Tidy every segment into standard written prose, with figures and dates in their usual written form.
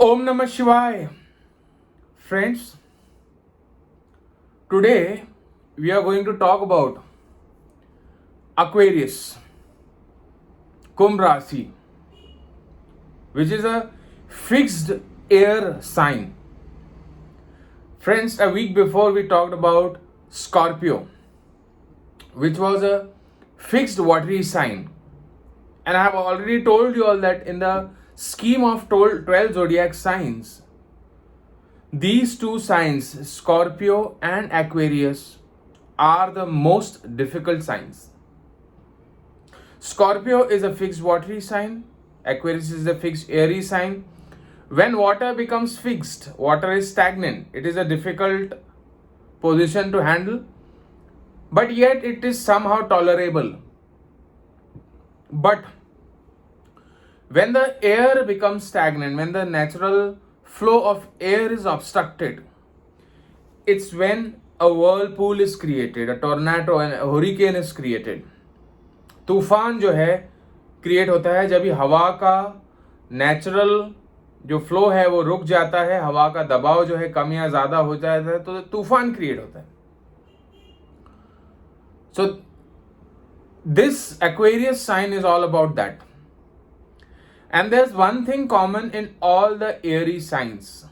Om Namah Shivaya. Friends, today we are going to talk about Aquarius, Kumbh Rasi, which is a fixed air sign. Friends, a week before we talked about Scorpio, which was a fixed watery sign. And I have already told you all that in the scheme of 12 zodiac signs, these two signs, Scorpio and Aquarius, are the most difficult signs. Scorpio is a fixed watery sign, Aquarius is a fixed airy sign. When water becomes fixed, water is stagnant. It is a difficult position to handle, but yet it is somehow tolerable. But when the air becomes stagnant, when the natural flow of air is obstructed, it's when a whirlpool is created, a tornado and a hurricane is created. तूफान जो है create होता है जब भी हवा का natural जो फ्लो है वो रुक जाता है, हवा का दबाव जो है कम या ज्यादा हो जाता है, तो तूफान क्रिएट होता है. So this Aquarius sign is all about that. And there's one thing common in all the airy signs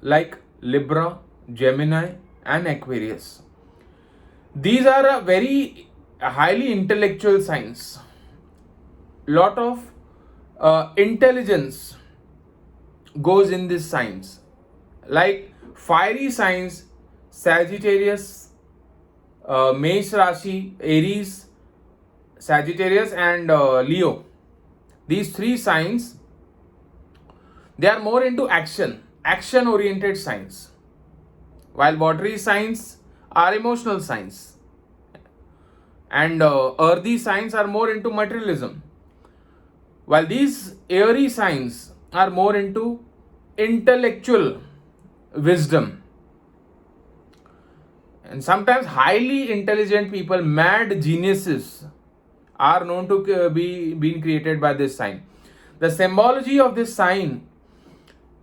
like Libra, Gemini and Aquarius. These are a very highly intellectual signs. Lot of intelligence goes in these signs. Like fiery signs, Sagittarius, Mesh Rashi, Aries, Sagittarius and Leo. These three signs, they are more into action oriented signs, while watery signs are emotional signs, and earthy signs are more into materialism, while these airy signs are more into intellectual wisdom. And sometimes highly intelligent people, mad geniuses, are known to be being created by this sign. The symbology of this sign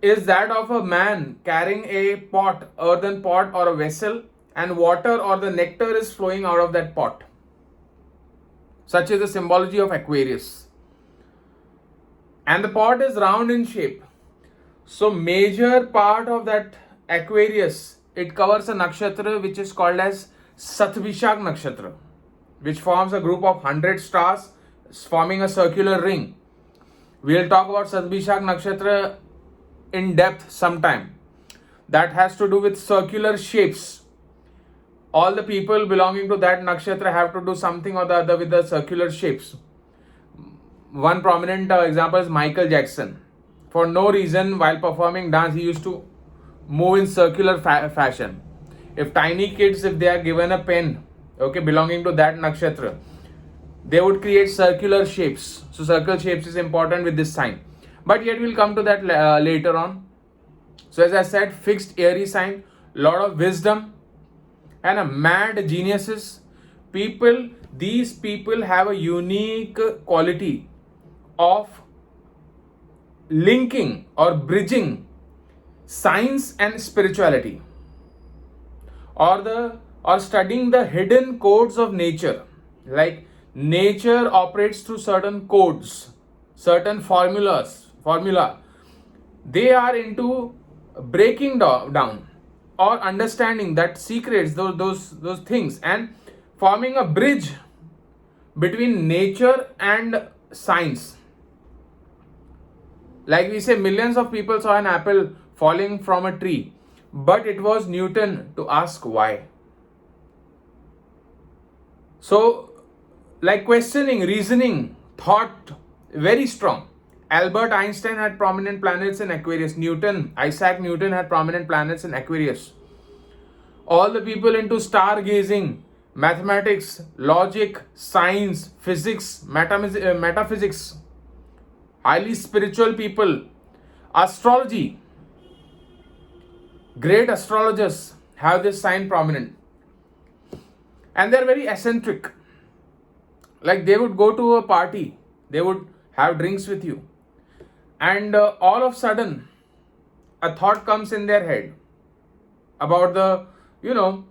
is that of a man carrying a pot, earthen pot or a vessel, and water or the nectar is flowing out of that pot. Such is the symbology of Aquarius. And the pot is round in shape. So major part of that Aquarius, it covers a nakshatra which is called as Satvishak nakshatra, which forms a group of 100 stars forming a circular ring. We'll talk about Satvishak Nakshatra in depth sometime. That has to do with circular shapes. All the people belonging to that nakshatra have to do something or the other with the circular shapes. One prominent example is Michael Jackson. For no reason, while performing dance, he used to move in circular fashion. If tiny kids, if they are given a pen, belonging to that nakshatra, they would create circular shapes. So circle shapes is important with this sign, but yet we'll come to that later on. So as I said, fixed airy sign, lot of wisdom and a mad geniuses people. These people have a unique quality of linking or bridging science and spirituality, or studying the hidden codes of nature. Like nature operates through certain codes, certain formula. They are into breaking down or understanding that secrets, those things, and forming a bridge between nature and science. Like we say, millions of people saw an apple falling from a tree, but it was Newton to ask why. So, like questioning, reasoning, thought, very strong. Albert Einstein had prominent planets in Aquarius. Isaac Newton had prominent planets in Aquarius. All the people into stargazing, mathematics, logic, science, physics, metaphysics, highly spiritual people, astrology, great astrologers have this sign prominent. And they're very eccentric. Like they would go to a party, they would have drinks with you, and all of a sudden a thought comes in their head about the, you know,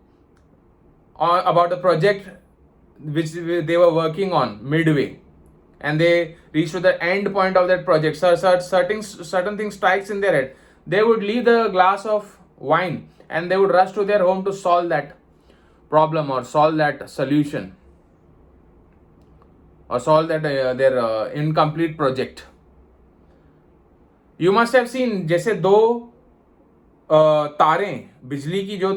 about the project which they were working on midway, and they reach to the end point of that project. So certain things strikes in their head. They would leave the glass of wine and they would rush to their home to solve that problem or solve that solution or solve that their incomplete project. You must have seen जैसे दो तारें, बिजली की जो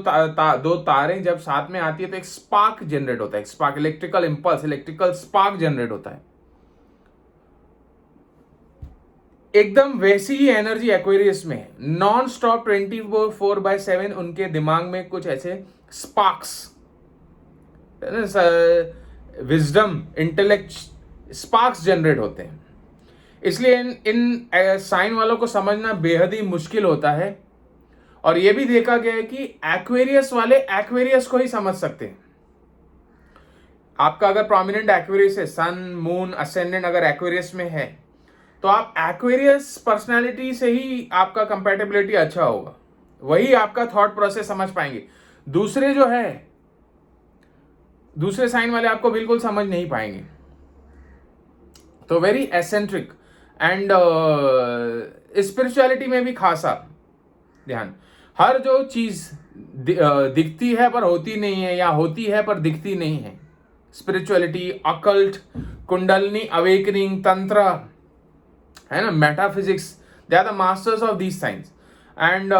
दो तारें जब साथ में आती है तो एक स्पार्क जनरेट होता है, एक spark, electrical impulse, electrical spark generate होता है. एकदम वैसी ही एनर्जी एक्वेरियस में है. नॉन स्टॉप 24/7 उनके दिमाग में कुछ ऐसे sparks, wisdom, intellect sparks generate होते हैं. इसलिए इन साइन वालों को समझना बेहद ही मुश्किल होता है. और यह भी देखा गया है कि एक्वेरियस वाले एक्वेरियस को ही समझ सकते हैं. आपका अगर प्रोमिनेंट एक्वेरियस है, सन, मून, असेंडेंट अगर एक्वेरियस में है, तो आप एक्वेरियस पर्सनालिटी से ही आपका कंपैटिबिलिटी अच्छा होगा, वही आपका थॉट प्रोसेस समझ पाएंगे. दूसरे जो है, दूसरे साइन वाले आपको बिल्कुल समझ नहीं पाएंगे. तो वेरी एसेंट्रिक एंड स्पिरिचुअलिटी में भी खासा ध्यान. हर जो चीज दिखती है पर होती नहीं है, या होती है पर दिखती नहीं है, spirituality, occult, kundalini, awakening, tantra, है ना, metaphysics, they are the masters of these science and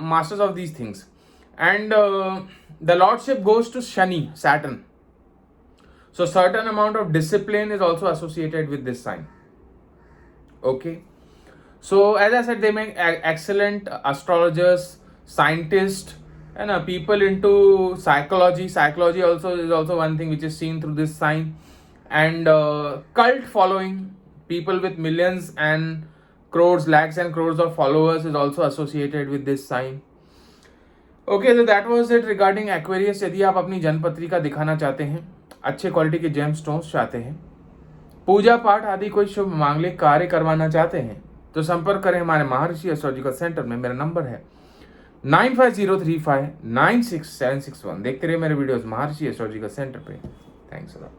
masters of these things. And the lordship goes to Shani, Saturn. So certain amount of discipline is also associated with this sign. Okay. So as I said, they make excellent astrologers, scientists, and people into psychology. Psychology also is also one thing which is seen through this sign. And cult following, people with millions and crores, lakhs and crores of followers is also associated with this sign. Okay, so that was it regarding Aquarius. यदि आप अपनी जन्मपत्रिका दिखाना चाहते हैं, अच्छे quality के GeM stones चाहते हैं, पूजा पाठ आदि कोई शुभ मांगलिक कार्य करवाना चाहते हैं, तो संपर्क करें हमारे महर्षि एस्ट्रोलॉजिकल सेंटर में. मेरा नंबर है 9503596761. देखते रहिए मेरे वीडियोस महर्षि एस्ट्रोलॉजिकल सेंटर पे. Thanks a lot.